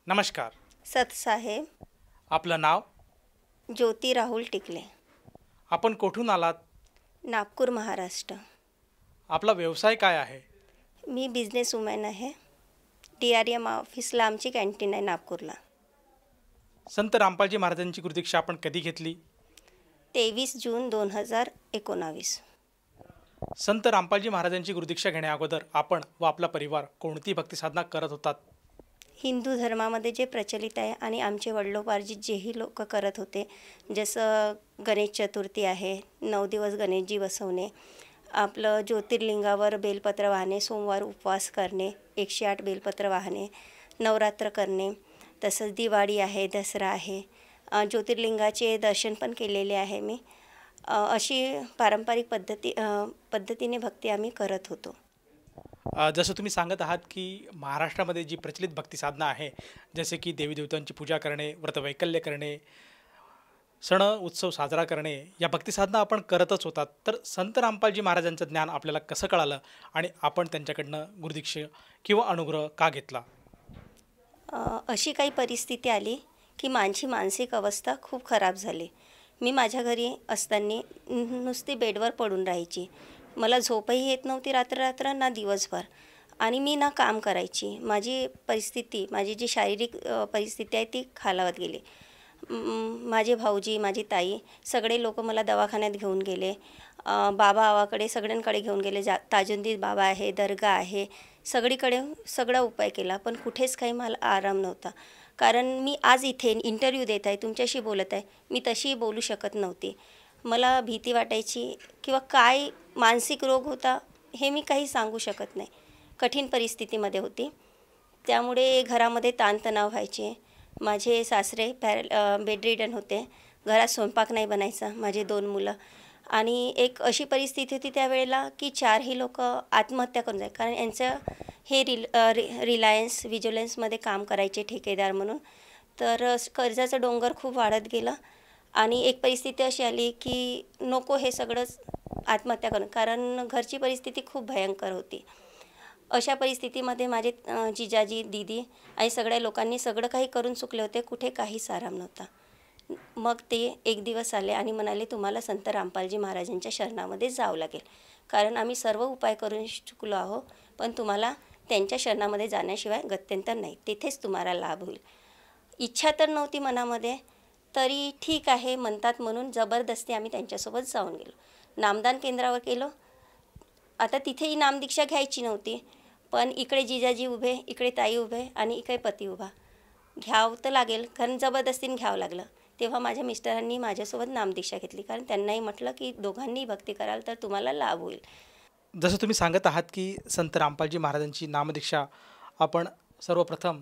नमस्कार. सतसाहेब आपलं नाव? ज्योती राहुल टिकले, आपण कुठून आलात? नागपूर, महाराष्ट्र. आपला व्यवसाय काय आहे? मी बिझनेस वुमॅन आहे. DRM ऑफिसला आमची कॅन्टीन आहे नागपूरला. संत रामपालजी महाराजांची गुरुदीक्षा आपण कधी घेतली? 23 जून 2019. संत रामपालजी महाराजांची गुरुदीक्षा घेण्याअगोदर आपण व आपला परिवार कोणती भक्तिसाधना करत होतात? हिंदू धर्मामध्ये जे प्रचलित आहे आणि आमचे वडिलोपार्जित जेही लोक करत होते, जसं गणेश चतुर्थी आहे, 9 दिवस गणेशजी बसवणे, आपलं ज्योतिर्लिंगावर बेलपत्र वाहणे, सोमवार उपवास करणे, 108 बेलपत्र वाहणे, नवरात्र करणे, तसंच दिवाळी आहे, दसरा आहे, ज्योतिर्लिंगाचे दर्शन पण केलेले आहे मी. अशी पारंपरिक पद्धतीने भक्ती आम्ही करत होतो. जसं तुम्ही सांगत आहात की महाराष्ट्रामध्ये जी प्रचलित भक्तिसाधना आहे, जसे की देवी देवतांची पूजा करणे, व्रतवैकल्य करणे, सण उत्सव साजरा करणे, या भक्तिसाधना आपण करतच होतात. तर संत रामपालजी महाराजांचं ज्ञान आपल्याला कसं कळालं आणि आपण त्यांच्याकडनं गुरुदीक्षा किंवा अनुग्रह का घेतला? अशी काही परिस्थिती आली की माझी मानसिक अवस्था खूप खराब झाली. मी माझ्या घरी असताना नुसती बेडवर पडून राहायची. मला झोपही येत नव्हती रात्र ना दिवसभर, आणि मी ना काम करायची. माझी जी शारीरिक परिस्थिती आहे ती खालावत गेली. माझे भाऊजी, माझी ताई सगळे लोक मला दवाखान्यात घेऊन गेले. बाबा आवाकडे सगळ्यांकडे घेऊन गेले. ताजुद्दीन बाबा आहे, दर्गा आहे, सगळीकडे सगळा उपाय केला, पण कुठेच काही मला आराम नव्हता. कारण मी आज इथे इंटरव्ह्यू देत आहे, तुमच्याशी बोलत आहे, मी तशी बोलू शकत नव्हती. मला भीती वाटायची किंवा काय मानसिक रोग होता हे मी काही सांगू शकत नाही. कठीण परिस्थितीमध्ये होती. त्यामुळे घरामध्ये ताणतणाव व्हायचे. माझे सासरे बेडरिडन होते. घरात स्वयंपाक नाही बनायचा. माझे 2 मुलं, आणि एक अशी परिस्थिती होती त्यावेळेला की 4ही लोक आत्महत्या करून जायचे. कारण यांचं हे रिलायन्स विजिलन्समध्ये काम करायचे ठेकेदार म्हणून. तर कर्जाचं डोंगर खूप वाढत गेलं आणि एक परिस्थिती अशी आली की नको हे सगळंच आत्महत्या करून, कारण घरची परिस्थिती खूप भयंकर होती. अशा परिस्थितीमध्ये माझे जिजाजी, दीदी आणि सगळ्या लोकांनी सगळं काही करून चुकले होते. कुठे काहीच आराम नव्हता. मग ते एक दिवस आले आणि म्हणाले, तुम्हाला संत रामपालजी महाराजांच्या शरणामध्ये जावं लागेल, कारण आम्ही सर्व उपाय करून चुकलो आहो, पण तुम्हाला त्यांच्या शरणामध्ये जाण्याशिवाय गत्यंतर नाही, तिथेच तुम्हाला लाभ होईल. इच्छा तर नव्हती मनामध्ये, तरी ठीक आहे म्हणतात म्हणून जबरदस्ती आम्ही त्यांच्यासोबत जाऊन गेलो. नामदान केंद्रावर गेलो. आता तिथेही नामदीक्षा घ्यायची नव्हती, पण इकडे जिजाजी उभे, इकडे ताई उभे आणि इकडे पती उभा. घ्यावं तर लागेल, कारण जबरदस्तीने घ्यावं लागलं. तेव्हा माझ्या मिस्टरांनी माझ्यासोबत नामदीक्षा घेतली, कारण त्यांनाही म्हटलं की दोघांनी भक्ती कराल तर तुम्हाला लाभ होईल. जसं तुम्ही सांगत आहात की संत रामपालजी महाराजांची नामदीक्षा आपण सर्वप्रथम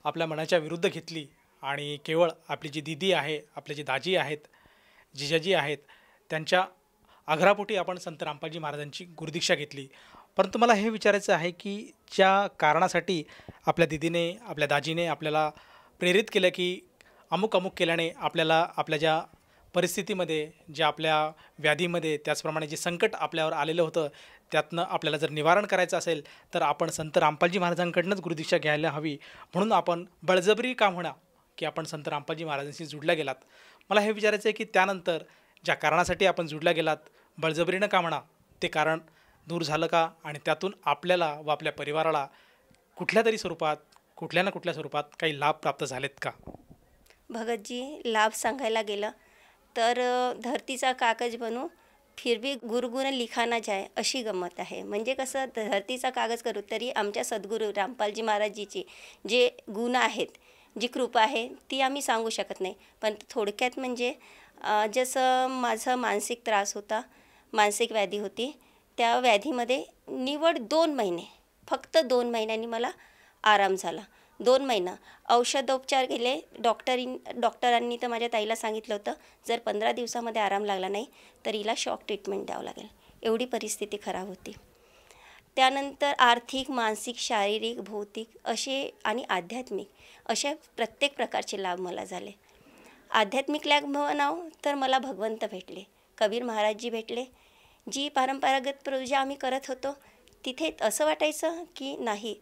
आपल्या मनाच्या विरुद्ध घेतली आणि केवळ आपली जी दीदी आहे, आपले जे दाजी आहेत, जिजाजी आहेत, त्यांच्या आग्रहापोटी आपण संत रामपालजी महाराजांची गुरुदीक्षा घेतली. परंतु मला हे विचारायचं आहे की ज्या कारणासाठी आपल्या दीदीने, आपल्या दाजीने आपल्याला प्रेरित केलं की अमुक अमुक केल्याने आपल्याला आपल्या ज्या परिस्थितीमध्ये, ज्या आपल्या व्याधीमध्ये, त्याचप्रमाणे जे संकट आपल्यावर आलेलं होतं त्यातनं आपल्याला जर निवारण करायचं असेल तर आपण संत रामपालजी महाराजांकडूनच गुरुदीक्षा घ्यायला हवी, म्हणून आपण बळजबरी का म्हणा की आपण संत रामपालजी महाराजांशी जुडल्या गेलात. मला हे विचारायचं आहे की त्यानंतर ज्या कारणासाठी आपण जुडल्या गेलात, बळजबरीनं का म्हणा, ते कारण दूर झालं का, आणि त्यातून आपल्याला व आपल्या परिवाराला कुठल्या तरी स्वरूपात, कुठल्या ना कुठल्या स्वरूपात काही लाभ प्राप्त झालेत का? भगतजी, लाभ सांगायला गेलं तर धरतीचा कागज बनू फिर भी गुरुगुण लिखाना जाय, अशी गंमत आहे. म्हणजे कसं, धरतीचा कागज करू तरी आमच्या सद्गुरू रामपालजी महाराजजीची जे गुण आहेत, जी कृपा आहे ती आम्ही सांगू शकत नाही. पण थोडक्यात म्हणजे जसं माझं मानसिक त्रास होता, मानसिक व्याधी होती, त्या व्याधीमध्ये निवड 2 महिने, फक्त 2 महिन्यांनी मला आराम झाला. 2 महिना औषधोपचार केले. डॉक्टरांनी तर माझ्या ताईला सांगितलं होतं, जर 15 दिवसामध्ये आराम लागला नाही तर हिला शॉक ट्रीटमेंट द्यावं लागेल, एवढी परिस्थिती खराब होती. त्यानंतर आर्थिक, मानसिक, शारीरिक, भौतिक असे आणि आध्यात्मिक अशा प्रत्येक प्रकारचे लाभ मला झाले. आध्यात्मिक लाभ म्हणावं तर मला भगवंत भेटले, कबीर महाराजजी भेटले. जी परंपरागत पूजा आम्ही करत होतो तिथे असं वाटायचं की नाही,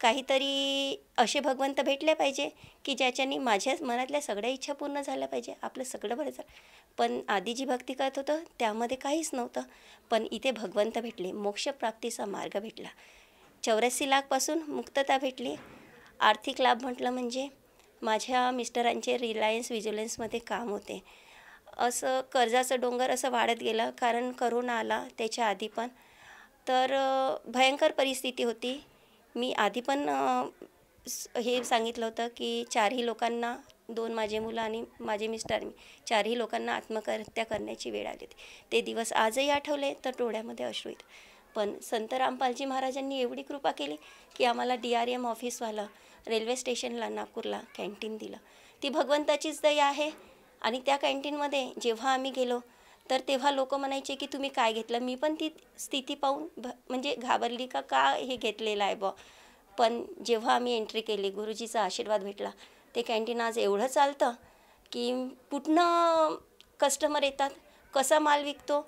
काहीतरी असे भगवंत भेटले पाहिजे की ज्याच्याने माझ्या मनातल्या सगळ्या इच्छा पूर्ण झाल्या पाहिजे, आपलं सगळं बरं झालं. पण आधी जी भक्ती करत होतं त्यामध्ये काहीच नव्हतं. पण इथे भगवंत भेटले, मोक्षप्राप्तीचा मार्ग भेटला, 84 लाखपासून मुक्तता भेटली. आर्थिक लाभ म्हटलं म्हणजे माझ्या मिस्टरांचे रिलायन्स विजिलन्समध्ये काम होते. असं कर्जाचं डोंगर असं वाढत गेलं, कारण करोना आला त्याच्या आधी पण. तर भयंकर परिस्थिती होती. मी आधी पण हे सांगितलं होतं की 4ही लोकांना, 2 माझे मुलं आणि माझे मिस्टर, 4ही लोकांना आत्महत्या करण्याची वेळ आली होती. ते दिवस आजही आठवले तर डोळ्यामध्ये अश्रू येतात. पण संत रामपालजी महाराजांनी एवढी कृपा केली की आम्हाला DRM ऑफिसवाला रेल्वे स्टेशनला नागपूरला कॅन्टीन दिलं. ती भगवंताचीच दया आहे. आणि त्या कॅन्टीनमध्ये जेव्हा आम्ही गेलो तर तेव्हा लोक म्हणायचे की तुम्ही काय घेतलं. मी पण ती स्थिती पाहून म्हणजे घाबरली का हे घेतलेलं आहे बा. पण जेव्हा आम्ही एंट्री केली, गुरुजीचा आशीर्वाद भेटला. ते कॅन्टीन आज एवढं चालतं की कुठनं कस्टमर येतात, कसा माल विकतो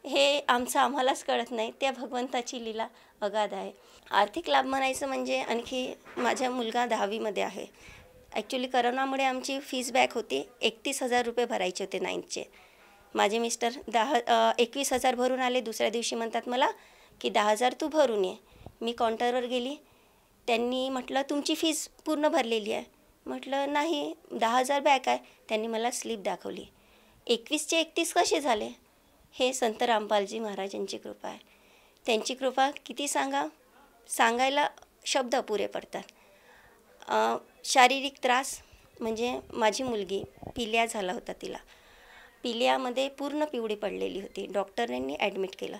हे आम्हालाच कळत नाही. त्या भगवंताची लीला अगाध आहे. आर्थिक लाभ म्हणायचं म्हणजे आणखी माझा मुलगा 10वीमध्ये आहे. ॲक्च्युली करोनामुळे आमची फीस बॅक होती. 31,000 रुपये भरायचे होते 9thचे. माझे मिस्टर 21,000 भरून आले. दुसऱ्या दिवशी म्हणतात मला की 10,000 तू भरून ये. मी काउंटरवर गेली. त्यांनी म्हटलं तुमची फीस पूर्ण भरलेली आहे. म्हटलं नाही, 10,000 बॅक आहे. त्यांनी मला स्लिप दाखवली. 21चे 31 कसे झाले? हे संत रामपालजी महाराजांची कृपा आहे. त्यांची कृपा किती सांगायला शब्द अपुरे पडतात. शारीरिक त्रास म्हणजे माझी मुलगी पिलिया झाला होता. तिला पिलियामध्ये पूर्ण पिवळी पडलेली होती. डॉक्टरांनी ॲडमिट केलं.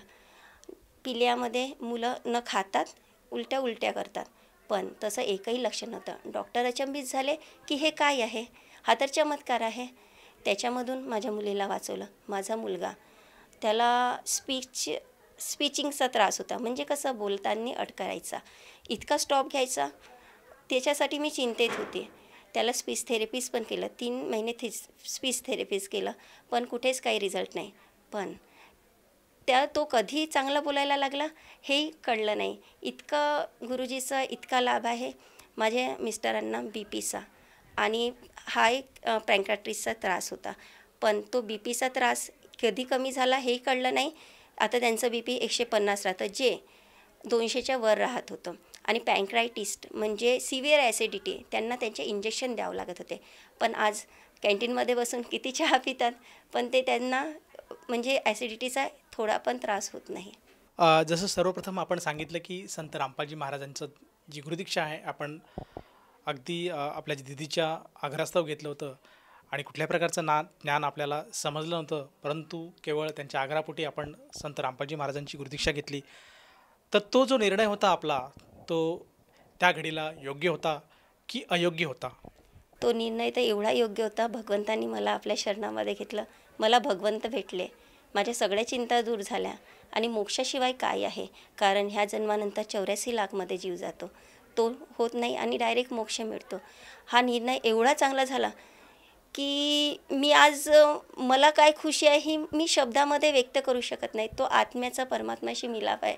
पिलियामध्ये मुलं न खातात, उलट्या करतात. पण तसं एकही लक्षण नव्हतं. डॉक्टर अचंबित झाले की हे काय आहे, हा तर चमत्कार आहे. त्याच्यामधून माझ्या मुलीला वाचवलं. माझा मुलगा, त्याला स्पीचिंगचा त्रास होता. म्हणजे कसं बोलताना अडकायचा, इतका स्टॉप घ्यायचा. त्याच्यासाठी मी चिंतेत होते. त्याला स्पीच थेरपीज पण केलं. 3 महिने स्पीच थेरपीज केलं, पण कुठेच काही रिझल्ट नाही. पण तो कधी चांगला बोलायला लागला हेही कळलं नाही. इतकं गुरुजीचा इतका लाभ आहे. माझ्या मिस्टरांना BPचा आणि हा एक पँक्रियाटिसचा त्रास होता. पण तो BPचा त्रास कधी कमी झाला हेही कळलं नाही. आता त्यांचं BP 150 राहतं, जे 200च्या वर राहत होतं. आणि पँक्रायटिस म्हणजे सिव्हिअर ॲसिडिटी, त्यांना त्यांचे इंजेक्शन द्यावं लागत होते. पण आज कॅन्टीनमध्ये बसून किती चहा पितात, पण ते त्यांना म्हणजे ॲसिडिटीचा थोडा पण त्रास होत नाही. जसं सर्वप्रथम आपण सांगितलं की संत रामपालजी महाराजांचं जी गुरुदीक्षा आहे आपण अगदी आपल्या दिदीच्या आग्रहास्तव घेतलं होतं आणि कुठल्या प्रकारचं ज्ञान आपल्याला समजलं नव्हतं, परंतु केवळ त्यांच्या आग्रहापोटी आपण संत रामपालजी महाराजांची गुरुदीक्षा घेतली. तर तो जो निर्णय होता आपला, तो त्या घडीला योग्य होता की अयोग्य होता? तो निर्णय तर एवढा योग्य होता. भगवंतांनी मला आपल्या शरणामध्ये घेतलं. मला भगवंत भेटले. माझ्या सगळ्या चिंता दूर झाल्या. आणि मोक्षाशिवाय काय आहे? कारण ह्या जन्मानंतर 84 लाखमध्ये जीव जातो, तो होत नाही आणि डायरेक्ट मोक्ष मिळतो. हा निर्णय एवढा चांगला झाला की मी आज मला काय खुशी आहे ही मी शब्दामध्ये व्यक्त करू शकत नाही. तो आत्म्याचा परमात्म्याशी मिलाप आहे,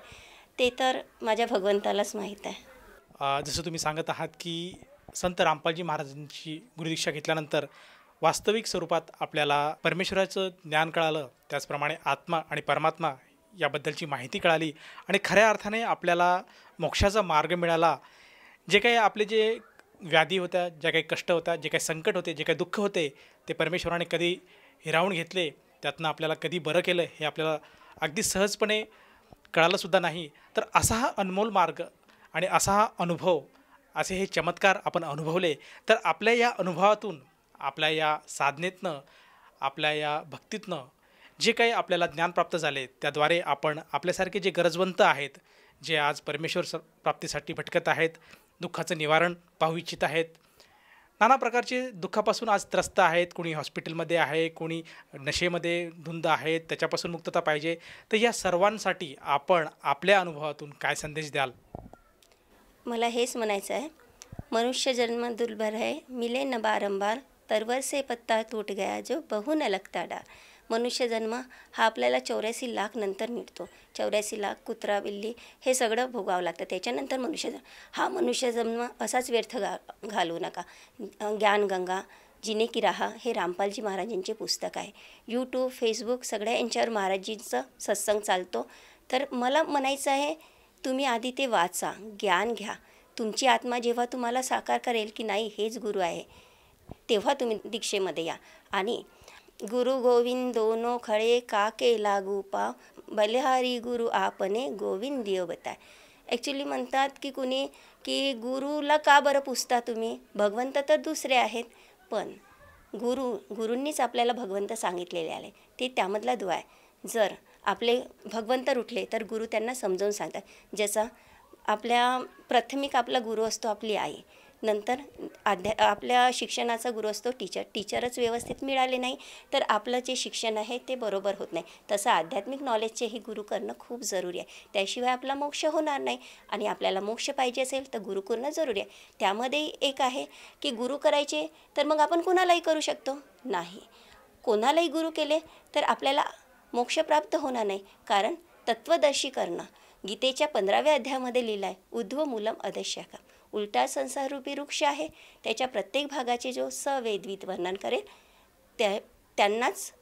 ते तर माझ्या भगवंतालाच माहीत आहे. जसं तुम्ही सांगत आहात की संत रामपालजी महाराजांची गुरुदीक्षा घेतल्यानंतर वास्तविक स्वरूपात आपल्याला परमेश्वराचं ज्ञान कळालं, त्याचप्रमाणे आत्मा आणि परमात्मा याबद्दलची माहिती कळाली आणि खऱ्या अर्थाने आपल्याला मोक्षाचा मार्ग मिळाला. जे काही आपले जे व्याधी होत्या, ज्या काही कष्ट होत्या, जे काही संकट होते, जे काही दुःख होते, ते परमेश्वराने कधी हिरावून घेतले, त्यातनं आपल्याला कधी बरं केलं हे आपल्याला अगदी सहजपणे कळालंसुद्धा नाही. तर असा हा अनमोल मार्ग आणि असा हा अनुभव, असे हे चमत्कार आपण अनुभवले. तर आपल्या या अनुभवातून, आपल्या या साधनेतनं, आपल्या या भक्तीतनं जे काही आपल्याला ज्ञान प्राप्त झाले, त्याद्वारे आपण आपल्यासारखे जे गरजवंत आहेत, जे आज परमेश्वर प्राप्तीसाठी भटकत आहेत, दुःखाचं निवारण पाहू इच्छित आहेत, नाना प्रकारचे दुःखापासून आज त्रस्त आहेत, कोणी हॉस्पिटलमध्ये आहे, कोणी नशेमध्ये धुंद आहेत, त्याच्यापासून मुक्तता पाहिजे, तर या सर्वांसाठी आपण आपल्या अनुभवातून काय संदेश द्याल? मला हेच म्हणायचं आहे, मनुष्य जन्म दुर्लभ है, मिले न बारंबार, तरवर से पत्ता टूट गया जो बहू न लगता डार. मनुष्य जन्म हा आपल्याला 84 लाख नंतर मिळतो. 84 लाख कुत्रा बिल्ली हे सगळं भोगावं लागतं, त्याच्यानंतर मनुष्य जन्म. हा मनुष्य जन्म असाच व्यर्थ घालवू नका. ज्ञानगंगा जिने की राहा हे रामपालजी महाराजांचे पुस्तक आहे. यूट्यूब, फेसबुक सगळ्या यांच्यावर महाराजींचा सत्संग चालतो. तर मला म्हणायचं आहे, तुम्ही आधी ते वाचा, ज्ञान घ्या. तुमची आत्मा जेव्हा तुम्हाला साकार करेल की नाही हेच गुरु आहे, तेव्हा तुम्ही दीक्षेमध्ये या. आणि गुरु गोविंद दोनो खळे काके लागू पाव, बलिहारी गुरु आपने गोविंद दियो बताय. ॲक्च्युली म्हणतात की कुणी की गुरुला का बरं पुजता तुम्ही, भगवंत तर दुसरे आहेत. पण गुरूंनीच आपल्याला भगवंत सांगितलेले आले, ते त्यामधला दुआ आहे. जर आपले भगवंत रुठले तर गुरु त्यांना समजावून सांगतात. जसा आपल्या प्राथमिक आपला गुरु असतो आपली आई, नंतर आपल्या शिक्षणाचा गुरु असतो टीचर. टीचरच व्यवस्थित मिळाले नाही तर आपलं जे शिक्षण आहे ते बरोबर होत नाही. तसं आध्यात्मिक नॉलेजचेही गुरु करणं खूप जरुरी आहे. त्याशिवाय आपला मोक्ष होणार नाही. आणि आपल्याला मोक्ष पाहिजे असेल तर गुरु करणं जरुरी आहे. त्यामध्ये एक आहे की गुरु करायचे तर मग आपण कोणालाही करू शकतो नाही. कोणालाही गुरु केले तर आपल्याला मोक्ष प्राप्त होणार नाही. कारण तत्वदर्शी करणं गीतेच्या 15व्या अध्यायामध्ये लिहिलं आहे, ऊर्ध्व मूलम अधश्याखम. उलटा संसाररूपी वृक्ष आहे, त्याच्या प्रत्येक भागाचे जो सवेदवित वर्णन करेल त्यांनाच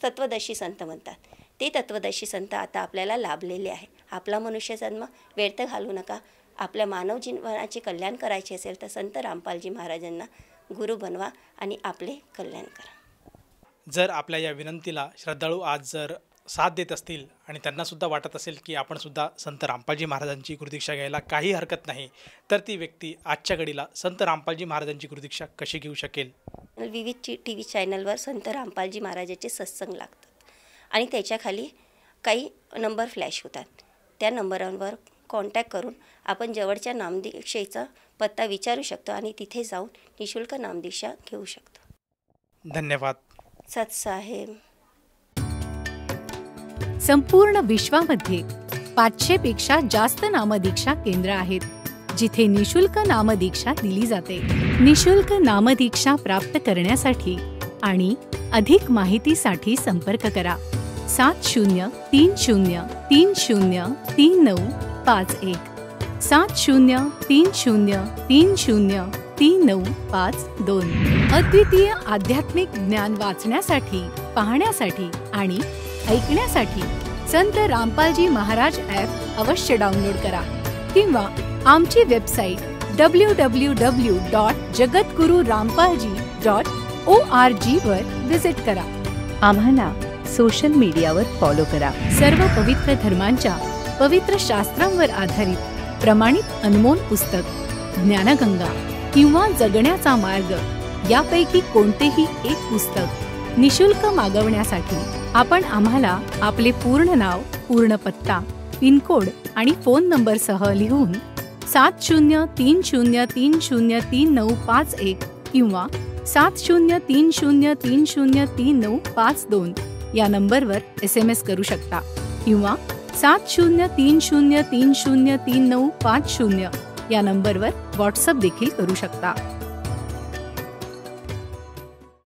तत्वदर्शी संत म्हणतात. ते तत्वदर्शी संत आता आपल्याला लाभलेले आहे. आपला मनुष्य जन्म व्यर्थ घालू नका. आपल्या मानव जीवनाचे कल्याण करायचे असेल तर संत रामपालजी महाराजांना गुरु बनवा आणि आपले कल्याण करा. जर आपल्या या विनंतीला श्रद्धाळू आज जर साथ देत असतील आणि त्यांनासुद्धा वाटत असेल की आपणसुद्धा संत रामपालजी महाराजांची गुरुदीक्षा घ्यायला काही हरकत नाही, तर ती व्यक्ती आजच्या घडीला संत रामपालजी महाराजांची गुरुदीक्षा कशी घेऊ शकेल? विविध TV चॅनलवर संत रामपालजी महाराजांचे सत्संग लागतात आणि त्याच्याखाली काही नंबर फ्लॅश होतात. त्या नंबरांवर कॉन्टॅक्ट करून आपण जवळच्या नामदीक्षेचा पत्ता विचारू शकतो आणि तिथे जाऊन निःशुल्क नामदीक्षा घेऊ शकतो. धन्यवाद. सतसाहेब. संपूर्ण विश्वामध्ये 500 पेक्षा जास्त नामदीक्षा केंद्र आहेत, जिथे निशुल्क नामदीक्षा दिली जाते. निशुल्क नामदीक्षा प्राप्त करण्यासाठी आणि अधिक माहितीसाठी संपर्क करा 7030303951 7030303952. अद्वितीय आध्यात्मिक ज्ञान वाचण्यासाठी, पाहण्यासाठी आणि ऐकण्यासाठी संत रामपालजी महाराज ॲप अवश्य डाउनलोड करा किंवा आमची वेबसाईट www.jagatgururampalji.org वर विजिट करा. आम्हाला सोशल मीडियावर फॉलो करा. सर्व पवित्र धर्मांच्या पवित्र शास्त्रांवर आधारित प्रमाणित अनमोल पुस्तक ज्ञानगंगा किंवा जगण्याचा मार्ग यापैकी कोणतेही एक पुस्तक निशुल्क मागवण्यासाठी आपण आम्हाला आपले पूर्ण नाव, पूर्ण पत्ता, पिनकोड आणि फोन नंबरसह लिहून 7030303951 किंवा 7030303952 या नंबरवर SMS करू शकता किंवा 7030303950 या नंबरवर व्हॉट्सअप देखील करू शकता.